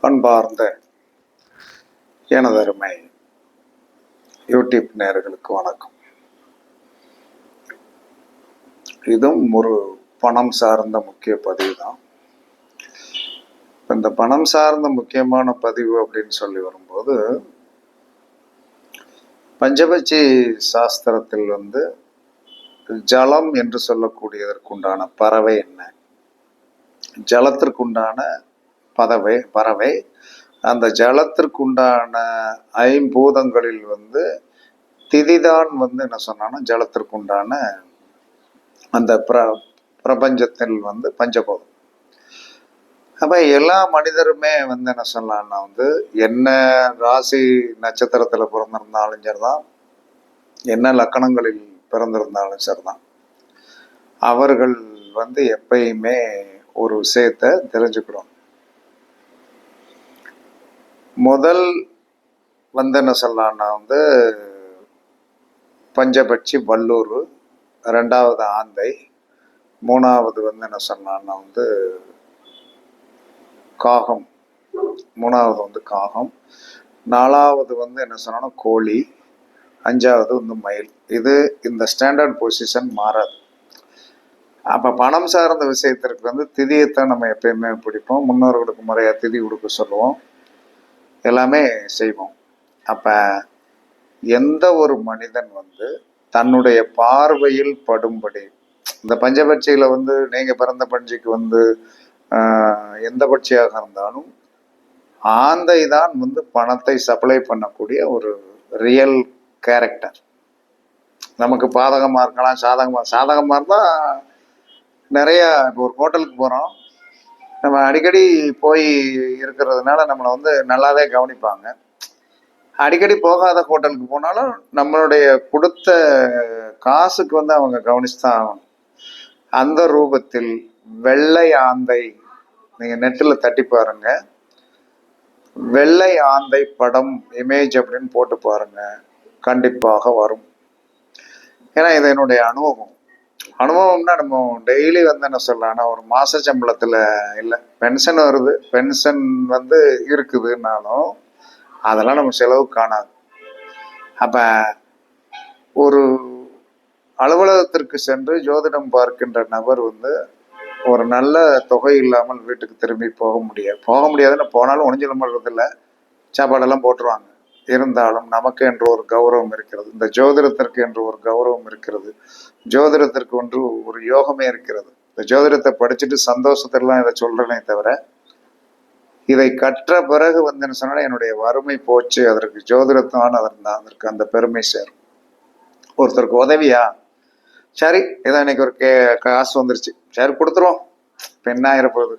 அன்பார்ந்த எனதருமை யூடியூப் நேயர்களுக்கு வணக்கம். இதுவும் ஒரு பணம் சார்ந்த முக்கிய பதிவு தான். இந்த பணம் சார்ந்த முக்கியமான பதிவு அப்படின்னு சொல்லி வரும்போது, பஞ்சபட்சி சாஸ்திரத்தில் ஜலம் என்று சொல்லக்கூடியதற்குண்டான பறவை என்ன, ஜலத்திற்குண்டான பறவை, அந்த ஜலத்திற்குண்டான ஐம்பூதங்களில் திதிதான் என்ன சொன்னான்னா ஜலத்திற்குண்டான அந்த பிரபஞ்சத்தில் பஞ்சபூதம். அப்ப எல்லா மனிதருமே என்ன சொல்லலாம்னா என்ன ராசி நட்சத்திரத்துல பிறந்திருந்தாலும் சரிதான், என்ன லக்கணங்களில் பிறந்திருந்தாலும் சரிதான், அவர்கள் எப்பயுமே ஒரு விஷயத்தை தெரிஞ்சுக்கணும். முதல் என்ன சொல்லலாம்னா பஞ்சபட்சி வல்லூர், ரெண்டாவது ஆந்தை, மூணாவது என்ன சொல்லலாம்னா காகம், மூணாவது காகம், நாலாவது என்ன சொன்னா கோழி, அஞ்சாவது மயில். இது இந்த ஸ்டாண்டர்ட் பொசிஷன் மாறாது. அப்ப பணம் சார்ந்த விஷயத்திற்கு திதியைத்தான் நம்ம எப்பயுமே பிடிப்போம். முன்னோர்களுக்கு முறையா திதி கொடுக்க சொல்லுவோம், எல்லாமே செய்வோம். அப்ப எந்த ஒரு மனிதன் தன்னுடைய பார்வையில் படும்படி, இந்த பஞ்சபட்சியில நீங்க பிறந்த பட்சிக்கு எந்த பட்சியாக இருந்தாலும் ஆந்தை தான் பணத்தை சப்ளை பண்ணக்கூடிய ஒரு ரியல் கேரக்டர். நமக்கு பாதகமா இருக்கலாம், சாதகமா இருந்தா நிறைய. இப்போ ஒரு ஹோட்டலுக்கு போறோம், நம்ம அடிக்கடி போய் இருக்கிறதுனால நம்மளை நல்லாவே கவனிப்பாங்க. அடிக்கடி போகாத ஹோட்டலுக்கு போனாலும் நம்மளுடைய கொடுத்த காசுக்கு அவங்க கவனிச்சுதான் ஆகணும். அந்த ரூபத்தில் வெள்ளை ஆந்தை, நீங்க நெட்டில் தட்டி பாருங்க, வெள்ளை ஆந்தை படம் இமேஜ் அப்படின்னு போட்டு பாருங்க, கண்டிப்பாக வரும். ஏன்னா இது என்னுடைய அனுபவம்னா நம்ம டெய்லி என்ன சொல்லலாம்னா ஒரு மாச சம்பளத்துல இல்லை, பென்ஷன் வருது, பென்ஷன் இருக்குதுன்னாலும் அதெல்லாம் நம்ம செலவு காணாது. அப்ப ஒரு அலுவலகத்திற்கு சென்று ஜோதிடம் பார்க்கின்ற நபர் ஒரு நல்ல தொகை இல்லாமல் வீட்டுக்கு திரும்பி போக முடியாதுன்னு போனாலும் ஒளிஞ்சல் இல்லை, சாப்பாடெல்லாம் போட்டுருவாங்க. இருந்தாலும் நமக்கு என்று ஒரு கௌரவம் இருக்கிறது, இந்த ஜோதிடத்திற்கு என்று ஒரு கௌரவம் இருக்கிறது, ஜோதிடத்திற்கு ஒன்று ஒரு யோகமே இருக்கிறது. இந்த ஜோதிடத்தை படிச்சுட்டு சந்தோஷத்திலாம் இதை சொல்றேனே தவிர, இதை கற்ற பிறகு என்ன சொன்னா என்னுடைய வறுமை போச்சு, அதற்கு ஜோதிடத்தான் அதற்கு அந்த பெருமை சேரும். ஒருத்தருக்கு உதவியா, சரி ஏதோ இன்னைக்கு ஒரு காசு வந்துருச்சு, சரி கொடுத்துருவோம், இப்ப என்ன ஆயிரப்போகுது.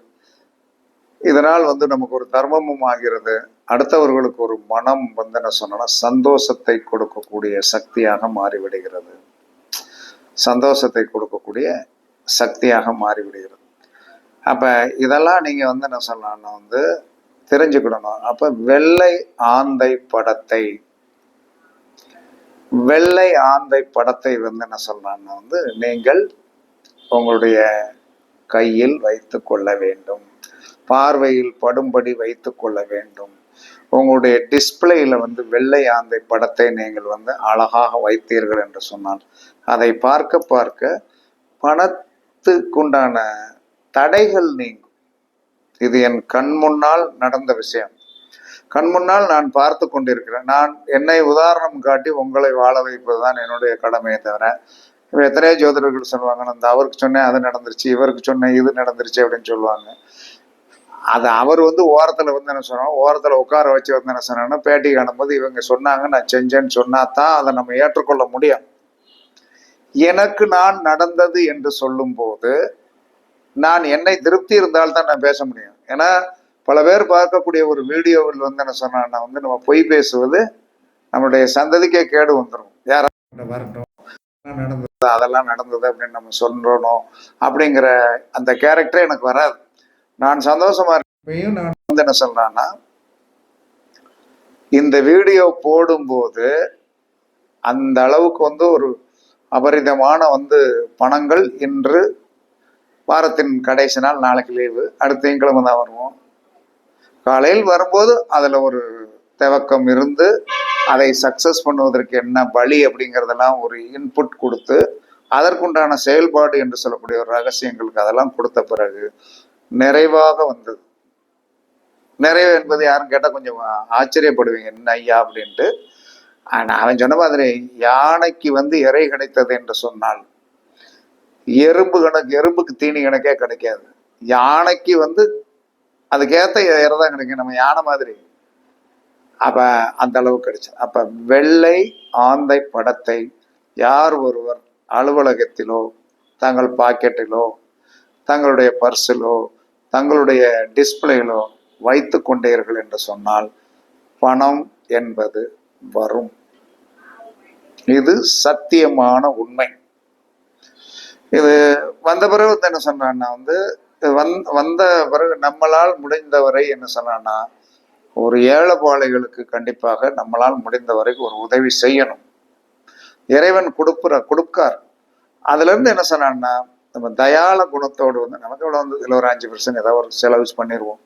இதனால் நமக்கு ஒரு தர்மமும் ஆகிறது, அடுத்தவர்களுக்கு ஒரு மனம் என்ன சொன்னா சந்தோஷத்தை கொடுக்கக்கூடிய சக்தியாக மாறிவிடுகிறது, சந்தோஷத்தை கொடுக்கக்கூடிய சக்தியாக மாறிவிடுகிறது. அப்ப இதெல்லாம் நீங்க என்ன சொல்லலாம்னா தெரிஞ்சுக்கிடணும். அப்ப வெள்ளை ஆந்தை படத்தை என்ன சொல்லலாம்னா நீங்கள் உங்களுடைய கையில் வைத்து கொள்ள வேண்டும், பார்வையில் படும்படி வைத்து கொள்ள வேண்டும். உங்களுடைய டிஸ்பிளேல வெள்ளை ஆந்தை படத்தை நீங்கள் அழகாக வைத்தீர்கள் என்று சொன்னால், அதை பார்க்க பார்க்க பணத்துக்குண்டான தடைகள் நீங்கும். இது என் கண் முன்னால் நடந்த விஷயம், கண் முன்னால் நான் பார்த்து கொண்டிருக்கிறேன். நான் என்னை உதாரணம் காட்டி உங்களை வாழ வைப்பதுதான் என்னுடைய கடமையை தவிர, எத்தனையோ ஜோதிடர்கள் சொல்லுவாங்க, அந்த அவருக்கு சொன்னேன் அது நடந்துருச்சு, இவருக்கு சொன்னேன் இது நடந்துருச்சு அப்படின்னு சொல்லுவாங்க. அது அவர் ஓரத்துல என்ன சொன்னோம், ஓரத்துல உட்கார வச்சு என்ன சொன்னாங்கன்னா, பேட்டி காணும்போது இவங்க சொன்னாங்க நான் செஞ்சேன்னு சொன்னாதான் அதை நம்ம ஏற்றுக்கொள்ள முடியும். எனக்கு நான் நடந்தது என்று சொல்லும் போது நான் என்னை திருப்தி இருந்தால்தான் நான் பேச முடியும். ஏன்னா பல பேர் பார்க்கக்கூடிய ஒரு வீடியோவில் என்ன சொன்னா நம்ம பொய் பேசுவது நம்மளுடைய சந்ததிக்கே கேடு வந்துடும். யாரும் வரட்டும் நடந்தது, அதெல்லாம் நடந்தது அப்படின்னு நம்ம சொல்றோம் அப்படிங்கிற அந்த கேரக்டரே எனக்கு வராது. நான் சந்தோஷமா இருப்பையும் நான் என்ன சொல்றேன்னா, இந்த வீடியோ போடும்போது அந்த அளவுக்கு ஒரு அபரிதமான பணங்கள், இன்று வாரத்தின் கடைசி நாள், நாளைக்கு லீவு, அடுத்த திங்கக்கிழமை தான் வருவோம், காலையில் வரும்போது அதுல ஒரு துவக்கம் இருந்து அதை சக்சஸ் பண்ணுவதற்கு என்ன வழி அப்படிங்கிறதெல்லாம் ஒரு இன்புட் கொடுத்து அதற்குண்டான செயல்பாடு என்று சொல்லக்கூடிய ஒரு ரகசியங்களுக்கு அதெல்லாம் கொடுத்த பிறகு நிறைவாக வந்தது. நிறைவு என்பது யாரும் கேட்டால் கொஞ்சம் ஆச்சரியப்படுவீங்க, என்ன ஐயா அப்படின்ட்டு. அவன் சொன்ன மாதிரி யானைக்கு வந்து இறை கிடைத்தது என்று சொன்னால் எறும்புக்கு தீனி கணக்கே கிடைக்காது. யானைக்கு வந்து அதுக்கேற்ற இறதான் கிடைக்கும், நம்ம யானை மாதிரி. அப்ப அந்த அளவு கிடைச்சது. அப்ப வெள்ளை ஆந்தை படத்தை யார் ஒருவர் அலுவலகத்திலோ தங்கள் பாக்கெட்டிலோ தங்களுடைய பர்சிலோ தங்களுடைய டிஸ்பிளேயிலோ வைத்து கொண்டீர்கள் என்று சொன்னால் பணம் என்பது வரும். இது சத்தியமான உண்மை. இது வந்த பிறகு என்ன சொன்னான்னா வந்து வந்த பிறகு நம்மளால் முடிந்தவரை என்ன சொன்னான்னா ஒரு ஏழைப்பாளைகளுக்கு கண்டிப்பாக நம்மளால் முடிந்தவரை ஒரு உதவி செய்யணும். இறைவன் கொடுக்கார். அதுல இருந்து என்ன சொன்னான்னா நம்ம தயால குணத்தோடு வந்து நமக்கு இவ்வளவு வந்து இதுல ஒரு 5% ஏதாவது ஒரு செலவு பண்ணிடுவோம்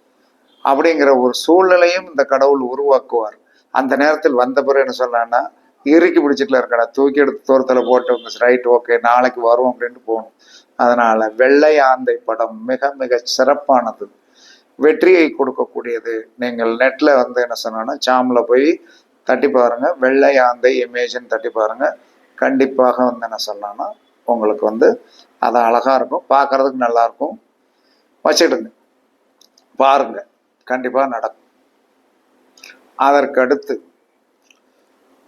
அப்படிங்கிற ஒரு சூழ்நிலையும் இந்த கடவுள் உருவாக்குவார். அந்த நேரத்தில் வந்த பிறகு என்ன சொன்னான்னா இறுக்கி பிடிச்சிட்டுல இருக்கடா, தூக்கி எடுத்து தூரத்துல போட்டு ரைட் ஓகே நாளைக்கு வரும் அப்படின்ட்டு போகணும். அதனால வெள்ளை ஆந்தை படம் மிக மிக சிறப்பானது, வெற்றியை கொடுக்கக்கூடியது. நீங்கள் நெட்ல வந்து என்ன சொன்னா சாம்ல போய் தட்டி பாருங்க, வெள்ளை ஆந்தை இமேஜின் தட்டி பாருங்க. கண்டிப்பாக வந்து என்ன சொல்லலாம்னா உங்களுக்கு வந்து அது அழகா இருக்கும், பார்க்கறதுக்கு நல்லா இருக்கும். வச்சுடுங்க, பாருங்க, கண்டிப்பா நடக்கும். அதற்கடுத்து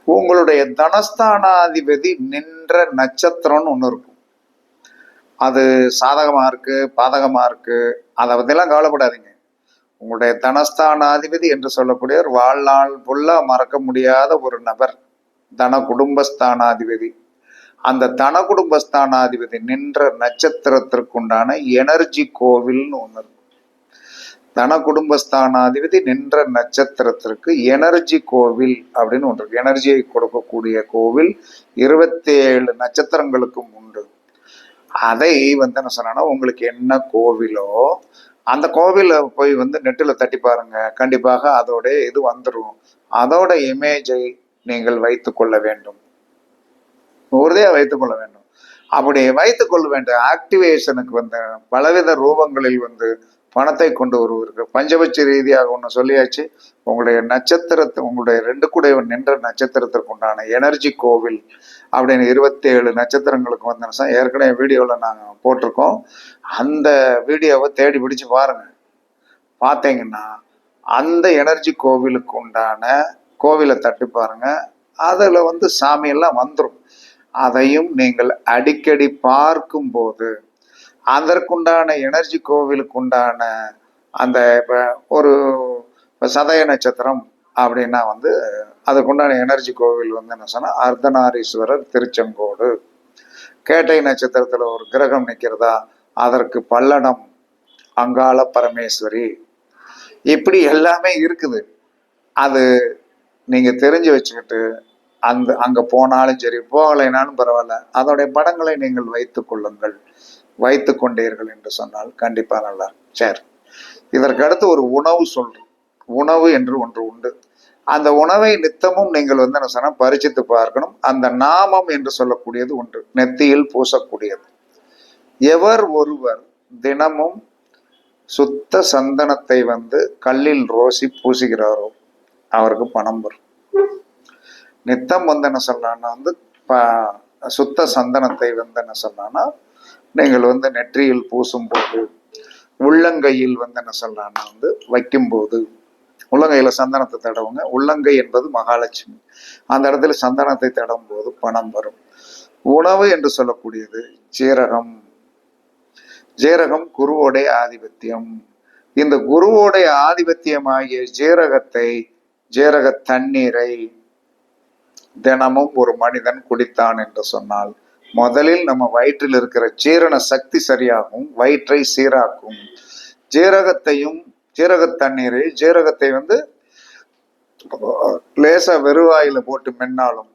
உங்களுடைய தனஸ்தானாதிபதி நின்ற நட்சத்திரம்னு ஒண்ணு இருக்கும். அது சாதகமா இருக்கு பாதகமா இருக்கு அதை பத்தியெல்லாம் கவலைப்படாதீங்க. உங்களுடைய தனஸ்தானாதிபதி என்று சொல்லக்கூடிய ஒரு வாழ்நாள் ஃபுல்லா மறக்க முடியாத ஒரு நபர் தன குடும்பஸ்தானாதிபதி. அந்த தன குடும்பஸ்தானாதிபதி நின்ற நட்சத்திரத்திற்குண்டான எனர்ஜி கோவில்னு ஒண்ணு இருக்கும். தன குடும்பஸ்தானாதிபதி நின்ற நட்சத்திரத்திற்கு எனர்ஜி கோவில் அப்படின்னு ஒன்று இருக்கு. எனர்ஜியை கொடுக்கக்கூடிய கோவில் 27 நட்சத்திரங்களுக்கும் உண்டு. அதை வந்து என்ன சொன்னா உங்களுக்கு என்ன கோவிலோ அந்த கோவில போய் வந்து நெட்டில் தட்டி பாருங்க, கண்டிப்பாக அதோட இது வந்துடும். அதோட இமேஜை நீங்கள் வைத்துக் கொள்ள வேண்டும், உறுதியா வைத்துக் கொள்ள வேண்டும். அப்படி வைத்துக் கொள்ள வேண்டும். ஆக்டிவேஷனுக்கு வந்து பலவித ரூபங்களில் வந்து பணத்தை கொண்டு வருவதற்கு பஞ்சபட்ச ரீதியாக ஒன்று சொல்லியாச்சு. உங்களுடைய நட்சத்திரத்தை உங்களுடைய 2 கூட நின்ற நட்சத்திரத்திற்கு உண்டான எனர்ஜி கோவில் அப்படின்னு 27 நட்சத்திரங்களுக்கு வந்து ஏற்கனவே வீடியோவில் நாங்கள் போட்டிருக்கோம். அந்த வீடியோவை தேடி பிடிச்சு பாருங்க. பார்த்தீங்கன்னா அந்த எனர்ஜி கோவிலுக்கு உண்டான கோவிலை தட்டி பாருங்க, அதில் வந்து சாமியெல்லாம் வந்துடும். அதையும் நீங்கள் அடிக்கடி பார்க்கும்போது அதற்குண்டான எனர்ஜி கோவிலுக்கு உண்டான அந்த இப்போ ஒரு சதய நட்சத்திரம் அப்படின்னா வந்து அதுக்குண்டான எனர்ஜி கோவில் வந்து என்ன சொன்னால் அர்த்தநாரீஸ்வரர் திருச்செங்கோடு. கேட்டை நட்சத்திரத்தில் ஒரு கிரகம் நிற்கிறதா, அதற்கு பல்லடம் அங்காள பரமேஸ்வரி. இப்படி எல்லாமே இருக்குது. அது நீங்கள் தெரிஞ்சு வச்சுக்கிட்டு அங்கே போனாலும் சரி போகலைனாலும் பரவாயில்ல, அதோடைய படங்களை நீங்கள் வைத்து கொள்ளுங்கள். வைத்து கொண்டீர்கள் என்று சொன்னால் கண்டிப்பா நல்லா இருக்கும். சரி, இதற்கு அடுத்து ஒரு உணவு சொல்றோம். உணவு என்று ஒன்று உண்டு. அந்த உணவை நித்தமும் நீங்கள் வந்து என்ன சொன்னா பரிசித்து பார்க்கணும். அந்த நாமம் என்று சொல்லக்கூடியது ஒன்று நெத்தியில் பூசக்கூடியது. எவர் ஒருவர் தினமும் சுத்த சந்தனத்தை வந்து கல்லில் ரோசி பூசுகிறாரோ அவருக்கு பணம் வரும். நித்தம் வந்து என்ன சொல்லலாம்னா வந்து சுத்த சந்தனத்தை வந்து என்ன சொல்லலாம்னா நீங்கள் வந்து நெற்றியில் பூசும்போது உள்ளங்கையில் வந்து என்ன சொல்லலாம்னா வந்து வைக்கும்போது உள்ளங்கையில சந்தனத்தை தடவுங்க. உள்ளங்கை என்பது மகாலட்சுமி. அந்த இடத்துல சந்தனத்தை தடவும் போது பணம் வரும். உணவு என்று சொல்லக்கூடியது ஜீரகம். ஜீரகம் குருவோடைய ஆதிபத்தியம். இந்த குருவோடைய ஆதிபத்தியமாகிய ஜீரக தண்ணீரை தினமும் ஒரு மனிதன் குடித்தான் என்று சொன்னால் முதலில் நம்ம வயிற்றில் இருக்கிற ஜீரண சக்தி சரியாகும், வயிற்றை சீராக்கும். ஜீரக தண்ணீரை ஜீரகத்தை வந்து லேசா வெறுவாயில போட்டு மென்னாலும்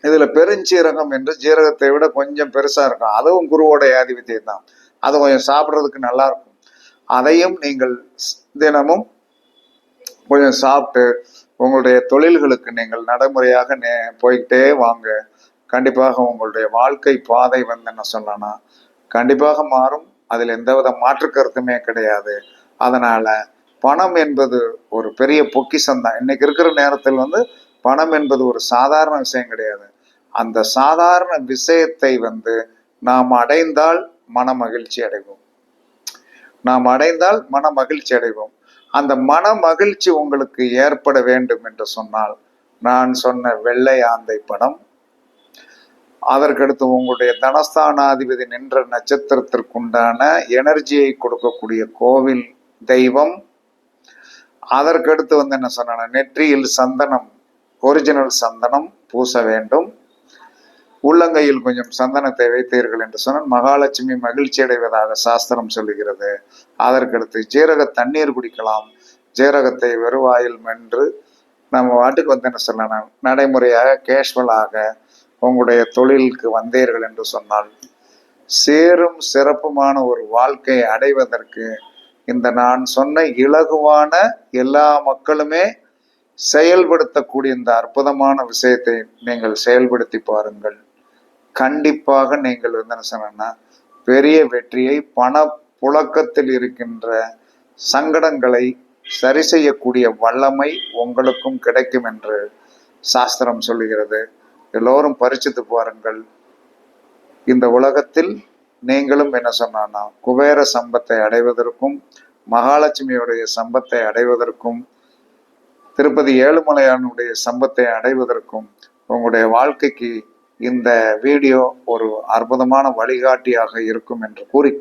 இதுல பெருஞ்சீரகம் என்று ஜீரகத்தை விட கொஞ்சம் பெருசா இருக்கும், அதுவும் குருவோட ஆதிபத்தியம் தான். அது கொஞ்சம் சாப்பிட்றதுக்கு நல்லா இருக்கும். அதையும் நீங்கள் தினமும் கொஞ்சம் சாப்பிட்டு உங்களுடைய தொழில்களுக்கு நீங்கள் நடைமுறையாக போய்கிட்டே வாங்க. கண்டிப்பாக உங்களுடைய வாழ்க்கை பாதை வந்து என்ன சொல்லனா கண்டிப்பாக மாறும். அதில் எந்தவித மாற்று கருத்துமே கிடையாது. அதனால பணம் என்பது ஒரு பெரிய பொக்கிஷம் தான். இன்னைக்கு இருக்கிற நேரத்தில் வந்து பணம் என்பது ஒரு சாதாரண விஷயம் கிடையாது. அந்த சாதாரண விஷயத்தை வந்து நாம் அடைந்தால் மன மகிழ்ச்சி அடைவோம். அந்த மன மகிழ்ச்சி உங்களுக்கு ஏற்பட வேண்டும் என்று சொன்னால் நான் சொன்ன வெள்ளை ஆந்தை படம், அதற்கடுத்து உங்களுடைய தனஸ்தானாதிபதி நின்ற நட்சத்திரத்திற்குண்டான எனர்ஜியை கொடுக்கக்கூடிய கோவில் தெய்வம், அதற்கடுத்து வந்து என்ன சொன்ன நெற்றியில் சந்தனம், ஒரிஜினல் சந்தனம் பூச வேண்டும். உள்ளங்கையில் கொஞ்சம் சந்தனத்தை வைத்தீர்கள் என்று சொன்னால் மகாலட்சுமி மகிழ்ச்சி அடைவதாக சாஸ்திரம் சொல்லுகிறது. அதற்கடுத்து ஜீரக தண்ணீர் குடிக்கலாம். ஜீரகத்தை வெறுவாயில் மென்று நம்ம வாட்டுக்கு வந்து என்ன சொல்லணும், நடைமுறையாக கேஷுவலாக உங்களுடைய தொழிலுக்கு வந்தீர்கள் என்று சொன்னால் சேரும் சிறப்புமான ஒரு வாழ்க்கையை அடைவதற்கு இந்த நான் சொன்ன இலகுவான எல்லா மக்களுமே செயல்படுத்தக்கூடிய இந்த அற்புதமான விஷயத்தை நீங்கள் செயல்படுத்தி பாருங்கள். கண்டிப்பாக நீங்கள் வந்து என்ன சொன்னா பெரிய வெற்றியை, பண புழக்கத்தில் இருக்கின்ற சங்கடங்களை சரி செய்யக்கூடிய வல்லமை உங்களுக்கும் கிடைக்கும் என்று சாஸ்திரம் சொல்லுகிறது. எல்லோரும் பரிசித்து பாருங்கள். இந்த உலகத்தில் நீங்களும் என்ன சொன்னா குபேர சம்பத்தை அடைவதற்கும் மகாலட்சுமியுடைய சம்பத்தை அடைவதற்கும் திருப்பதி ஏழுமலையானுடைய சம்பத்தை அடைவதற்கும் உங்களுடைய வாழ்க்கைக்கு இந்த வீடியோ ஒரு அற்புதமான வழிகாட்டியாக இருக்கும் என்று கூறி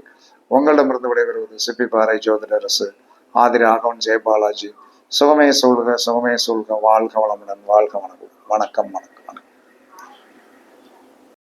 உங்களிடமிருந்து விடைபெறுவது சிப்பிப்பாறை ஜோதிடரசு ஆதி ராகவன் ஜெயபாலாஜி. சுகமே சொல்க, சுகமே சொல்க. வாழ்க வளமுடன். வாழ்க வணக்கம். வணக்கம்.